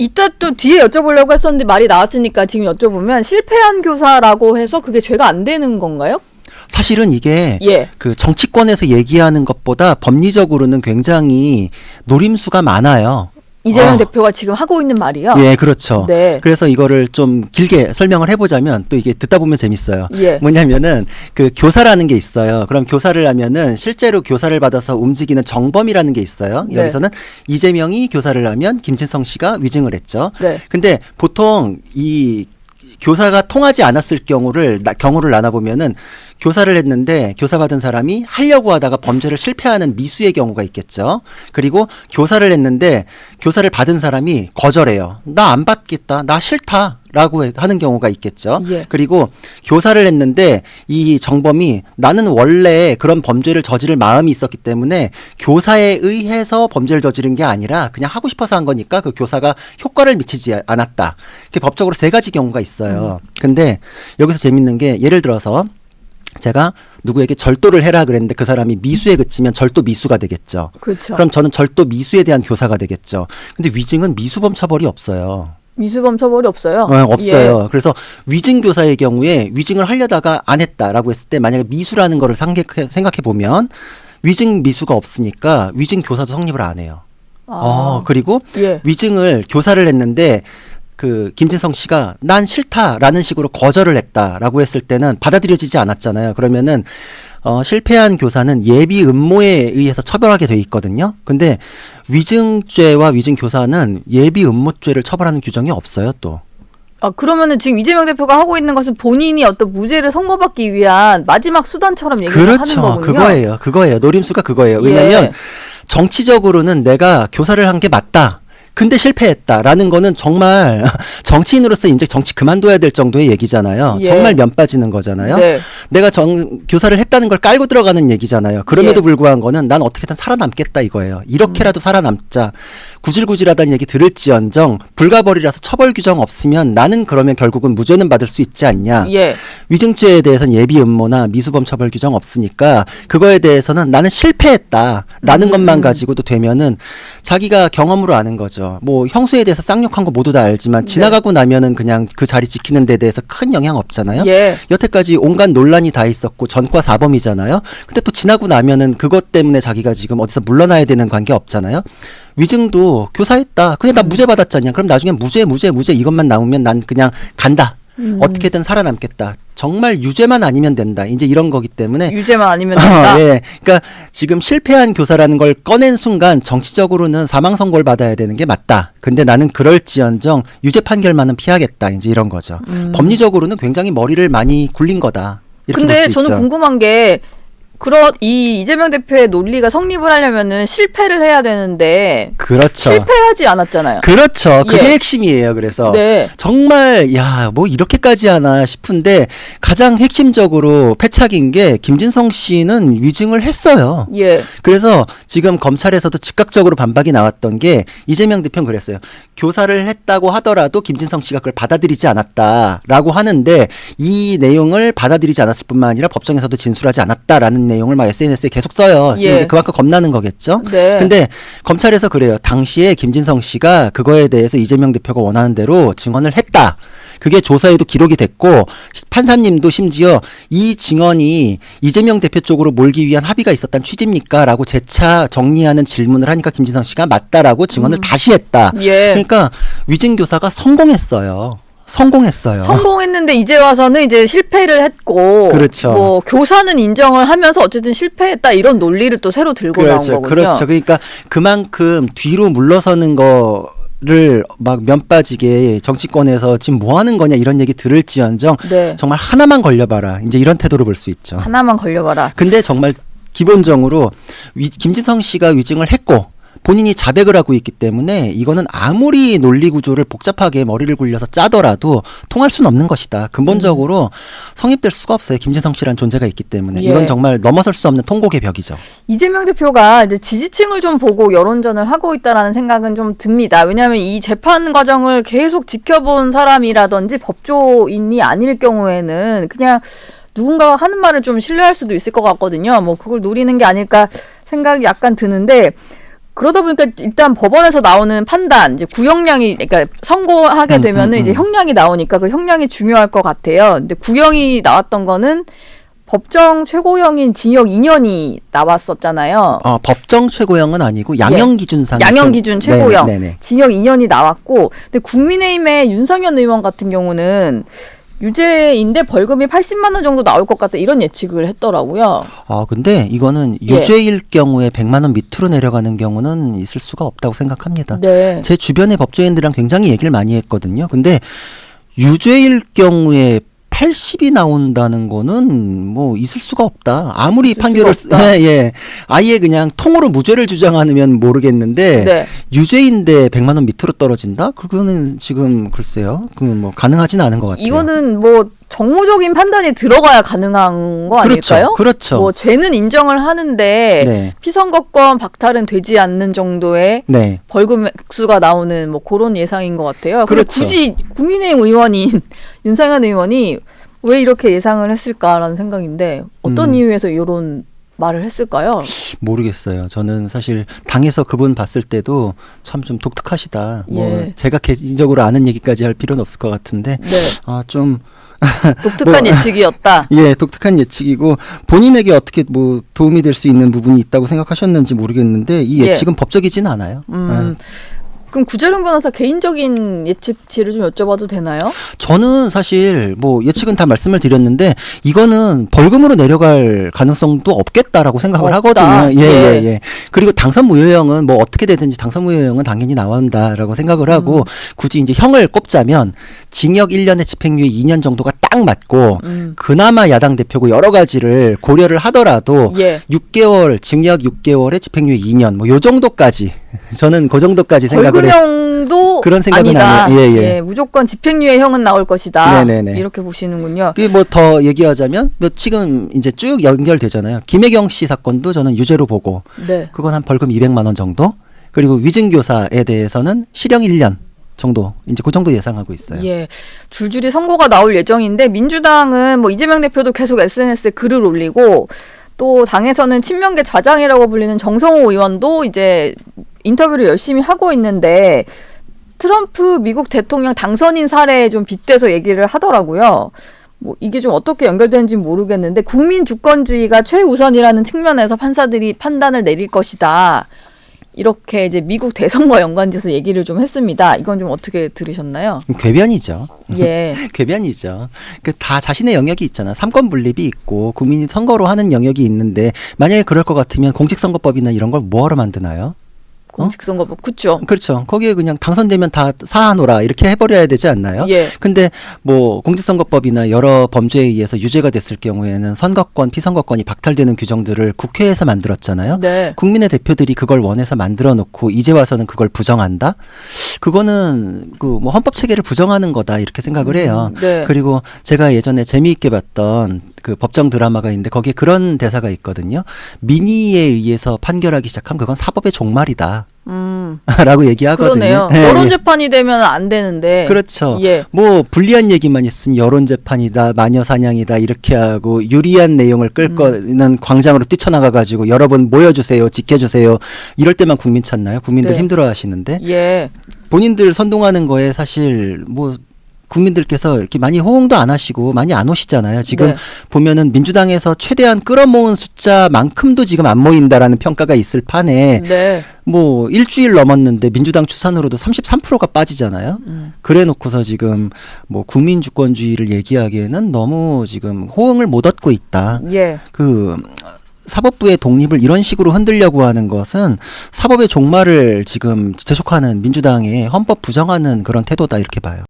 이따 또 뒤에 여쭤보려고 했었는데 말이 나왔으니까 지금 여쭤보면 실패한 교사라고 해서 그게 죄가 안 되는 건가요? 사실은 이게 예. 그 정치권에서 얘기하는 것보다 법리적으로는 굉장히 노림수가 많아요. 이재명 대표가 지금 하고 있는 말이요? 예, 그렇죠. 네. 그래서 이거를 좀 길게 설명을 해보자면 또 이게 듣다 보면 재밌어요. 예. 뭐냐면은 그 교사라는 게 있어요. 그럼 교사를 하면은 실제로 교사를 받아서 움직이는 정범이라는 게 있어요. 네. 여기서는 이재명이 교사를 하면 김진성 씨가 위증을 했죠. 네. 근데 보통 이 교사가 통하지 않았을 경우를 나눠보면은 교사를 했는데 교사 받은 사람이 하려고 하다가 범죄를 실패하는 미수의 경우가 있겠죠. 그리고 교사를 했는데 교사를 받은 사람이 거절해요. 나 안 받겠다. 나 싫다. 라고 하는 경우가 있겠죠. 예. 그리고 교사를 했는데 이 정범이 나는 원래 그런 범죄를 저지를 마음이 있었기 때문에 교사에 의해서 범죄를 저지른 게 아니라 그냥 하고 싶어서 한 거니까 그 교사가 효과를 미치지 않았다. 이렇게 법적으로 3가지 경우가 있어요. 근데 여기서 재밌는 게 예를 들어서 제가 누구에게 절도를 해라 그랬는데 그 사람이 미수에 그치면 절도 미수가 되겠죠. 그렇죠. 그럼 저는 절도 미수에 대한 교사가 되겠죠. 근데 위증은 미수범 처벌이 없어요. 미수범 처벌이 없어요? 없어요. 예. 그래서 위증 교사의 경우에 위증을 하려다가 안 했다라고 했을 때 만약에 미수라는 거를 생각해 보면 위증 미수가 없으니까 위증 교사도 성립을 안 해요. 그리고 예. 위증을 교사를 했는데 그 김진성 씨가 난 싫다라는 식으로 거절을 했다라고 했을 때는 받아들여지지 않았잖아요. 그러면은 실패한 교사는 예비 음모에 의해서 처벌하게 돼 있거든요. 근데 위증죄와 위증 교사는 예비 음모죄를 처벌하는 규정이 없어요, 또. 그러면은 지금 이재명 대표가 하고 있는 것은 본인이 어떤 무죄를 선고받기 위한 마지막 수단처럼 얘기를 하는 거군요. 그거예요. 노림수가 그거예요. 왜냐면 예. 정치적으로는 내가 교사를 한 게 맞다. 근데 실패했다라는 거는 정말 정치인으로서 이제 정치 그만둬야 될 정도의 얘기잖아요. 예. 정말 면 빠지는 거잖아요. 네. 내가 교사를 했다는 걸 깔고 들어가는 얘기잖아요. 그럼에도 예. 불구한 거는 난 어떻게든 살아남겠다 이거예요. 이렇게라도 살아남자. 구질구질하다는 얘기 들을지언정 불가벌이라서 처벌 규정 없으면 나는 그러면 결국은 무죄는 받을 수 있지 않냐. 예. 위증죄에 대해서는 예비 음모나 미수범 처벌 규정 없으니까 그거에 대해서는 나는 실패했다라는 것만 가지고도 되면은 자기가 경험으로 아는 거죠. 뭐 형수에 대해서 쌍욕한 거 모두 다 알지만 지나가고 나면은 그냥 그 자리 지키는 데 대해서 큰 영향 없잖아요. 예. 여태까지 온갖 논란이 다 있었고 전과 사범이잖아요. 근데 또 지나고 나면은 그것 때문에 자기가 지금 어디서 물러나야 되는 관계 없잖아요. 위증도 교사했다. 그냥 나 무죄 받았잖냐. 그럼 나중에 무죄 이것만 나오면 난 그냥 간다. 어떻게든 살아남겠다. 정말 유죄만 아니면 된다. 이제 이런 거기 때문에 유죄만 아니면 된다. 예. 그러니까 지금 실패한 교사라는 걸 꺼낸 순간 정치적으로는 사망 선고를 받아야 되는 게 맞다. 근데 나는 그럴지언정 유죄 판결만은 피하겠다. 이제 이런 거죠. 법리적으로는 굉장히 머리를 많이 굴린 거다. 이렇게 볼 근데 수 저는 있죠. 궁금한 게 이 이재명 대표의 논리가 성립을 하려면은 실패를 해야 되는데 그렇죠. 실패하지 않았잖아요. 그렇죠. 그게 예. 핵심이에요. 그래서 네. 정말 뭐 이렇게까지 하나 싶은데 가장 핵심적으로 패착인 게 김진성 씨는 위증을 했어요. 예. 그래서 지금 검찰에서도 즉각적으로 반박이 나왔던 게 이재명 대표는 그랬어요. 교사를 했다고 하더라도 김진성 씨가 그걸 받아들이지 않았다라고 하는데 이 내용을 받아들이지 않았을 뿐만 아니라 법정에서도 진술하지 않았다라는 내용을 막 SNS에 계속 써요. 지금 예. 이제 그만큼 겁나는 거겠죠. 네. 근데 검찰에서 그래요. 당시에 김진성 씨가 그거에 대해서 이재명 대표가 원하는 대로 증언을 했다. 그게 조사에도 기록이 됐고 판사님도 심지어 이 증언이 이재명 대표 쪽으로 몰기 위한 합의가 있었다는 취지입니까? 라고 재차 정리하는 질문을 하니까 김진성 씨가 맞다라고 증언을 다시 했다. 예. 그러니까 위증 교사가 성공했어요. 성공했는데 이제 와서는 이제 실패를 했고, 그렇죠. 뭐 교사는 인정을 하면서 어쨌든 실패했다 이런 논리를 또 새로 들고 나온 거군요. 그렇죠. 그러니까 그만큼 뒤로 물러서는 거를 막 면 빠지게 정치권에서 지금 뭐 하는 거냐 이런 얘기 들을지언정 네. 정말 하나만 걸려봐라. 이제 이런 태도로 볼 수 있죠. 하나만 걸려봐라. 근데 정말 기본적으로 김진성 씨가 위증을 했고 본인이 자백을 하고 있기 때문에 이거는 아무리 논리 구조를 복잡하게 머리를 굴려서 짜더라도 통할 수는 없는 것이다. 근본적으로 성립될 수가 없어요. 김진성 씨라는 존재가 있기 때문에. 예. 이건 정말 넘어설 수 없는 통곡의 벽이죠. 이재명 대표가 이제 지지층을 좀 보고 여론전을 하고 있다라는 생각은 좀 듭니다. 왜냐하면 이 재판 과정을 계속 지켜본 사람이라든지 법조인이 아닐 경우에는 그냥 누군가가 하는 말을 좀 신뢰할 수도 있을 것 같거든요. 뭐 그걸 노리는 게 아닐까 생각이 약간 드는데 그러다 보니까 일단 법원에서 나오는 판단, 이제 구형량이, 그러니까 선고하게 되면은 이제 형량이 나오니까 그 형량이 중요할 것 같아요. 근데 구형이 나왔던 거는 법정 최고형인 징역 2년이 나왔었잖아요. 법정 최고형은 아니고 양형 기준상. 양형 기준 최고형. 네네. 징역 2년이 나왔고, 근데 국민의힘의 윤석열 의원 같은 경우는 유죄인데 벌금이 80만 원 정도 나올 것 같다 이런 예측을 했더라고요. 근데 이거는 예. 유죄일 경우에 100만 원 밑으로 내려가는 경우는 있을 수가 없다고 생각합니다. 네. 제 주변의 법조인들이랑 굉장히 얘기를 많이 했거든요. 근데 유죄일 경우에 80이 나온다는 거는 뭐 있을 수가 없다. 아무리 있을 판결을 수가 없다. 예. 아예 그냥 통으로 무죄를 주장하면 모르겠는데 네. 유죄인데 100만 원 밑으로 떨어진다? 그거는 지금 글쎄요. 그 뭐 가능하지는 않은 것 같아요. 이거는 뭐 정무적인 판단이 들어가야 가능한 거 아닐까요? 그렇죠. 뭐 죄는 인정을 하는데 네. 피선거권 박탈은 되지 않는 정도의 네. 벌금 액수가 나오는 뭐 그런 예상인 것 같아요. 근데 그렇죠. 굳이 국민의힘 의원인 윤상현 의원이 왜 이렇게 예상을 했을까라는 생각인데 어떤 이유에서 이런 말을 했을까요? 모르겠어요. 저는 사실 당에서 그분 봤을 때도 참 좀 독특하시다. 뭐 예. 제가 개인적으로 아는 얘기까지 할 필요는 없을 것 같은데 네. 좀 독특한 예측이었다. 예, 독특한 예측이고 본인에게 어떻게 뭐 도움이 될 수 있는 부분이 있다고 생각하셨는지 모르겠는데 이 예측은 법적이진 않아요. 그럼 구재룡 변호사 개인적인 예측치를 좀 여쭤봐도 되나요? 저는 사실 뭐 예측은 다 말씀을 드렸는데 이거는 벌금으로 내려갈 가능성도 없겠다라고 생각을 없다. 하거든요. 예. 예. 그리고 당선 무효형은 뭐 어떻게 되든지 당선 무효형은 당연히 나온다라고 생각을 하고 굳이 이제 형을 꼽자면 징역 1년에 집행유예 2년 정도가 딱 맞고 그나마 야당 대표고 여러 가지를 고려를 하더라도 예. 6개월 징역 6개월에 집행유예 2년 뭐 요 정도까지 저는 그 정도까지 생각을 해요. 벌금형도 그런 생각은 아니다. 아니에요. 예. 무조건 집행유예형은 나올 것이다. 네네네. 이렇게 보시는군요. 그게 뭐 더 얘기하자면 뭐 지금 이제 쭉 연결되잖아요. 김혜경 씨 사건도 저는 유죄로 보고 네. 그건 한 벌금 200만 원 정도. 그리고 위증교사에 대해서는 실형 1년 정도. 이제 그 정도 예상하고 있어요. 예. 줄줄이 선고가 나올 예정인데 민주당은 뭐 이재명 대표도 계속 SNS에 글을 올리고 또 당에서는 친명계 좌장이라고 불리는 정성호 의원도 이제 인터뷰를 열심히 하고 있는데 트럼프 미국 대통령 당선인 사례에 좀 빗대서 얘기를 하더라고요. 뭐 이게 좀 어떻게 연결되는지 모르겠는데 국민 주권주의가 최우선이라는 측면에서 판사들이 판단을 내릴 것이다. 이렇게 이제 미국 대선과 연관돼서 얘기를 좀 했습니다. 이건 좀 어떻게 들으셨나요? 궤변이죠. 예. 궤변이죠. 그 다 자신의 영역이 있잖아. 삼권 분립이 있고 국민이 선거로 하는 영역이 있는데 만약에 그럴 것 같으면 공직선거법이나 이런 걸 뭐하러 만드나요? 공직선거법 그렇죠. 그렇죠. 거기에 그냥 당선되면 다 사하노라 이렇게 해버려야 되지 않나요? 예. 근데 뭐 공직선거법이나 여러 범죄에 의해서 유죄가 됐을 경우에는 선거권, 피선거권이 박탈되는 규정들을 국회에서 만들었잖아요. 네. 국민의 대표들이 그걸 원해서 만들어 놓고 이제 와서는 그걸 부정한다? 그거는 그 뭐 헌법 체계를 부정하는 거다 이렇게 생각을 해요. 네. 그리고 제가 예전에 재미있게 봤던 그 법정 드라마가 있는데 거기에 그런 대사가 있거든요. 민의에 의해서 판결하기 시작하면 그건 사법의 종말이다. 라고 얘기하거든요. 그러네요. 예, 여론 예. 재판이 되면 안 되는데. 그렇죠. 예. 뭐 불리한 얘기만 있으면 여론 재판이다, 마녀 사냥이다 이렇게 하고 유리한 내용을 끌 거는 광장으로 뛰쳐나가 가지고 여러분 모여주세요, 지켜주세요. 이럴 때만 국민 찾나요? 국민들 네. 힘들어하시는데 예. 본인들 선동하는 거에 사실 뭐. 국민들께서 이렇게 많이 호응도 안 하시고 많이 안 오시잖아요. 지금 네. 보면은 민주당에서 최대한 끌어모은 숫자만큼도 지금 안 모인다라는 평가가 있을 판에 네. 뭐 일주일 넘었는데 민주당 추산으로도 33%가 빠지잖아요. 그래 놓고서 지금 뭐 국민 주권주의를 얘기하기에는 너무 지금 호응을 못 얻고 있다. 예. 그 사법부의 독립을 이런 식으로 흔들려고 하는 것은 사법의 종말을 지금 재촉하는 민주당의 헌법 부정하는 그런 태도다 이렇게 봐요.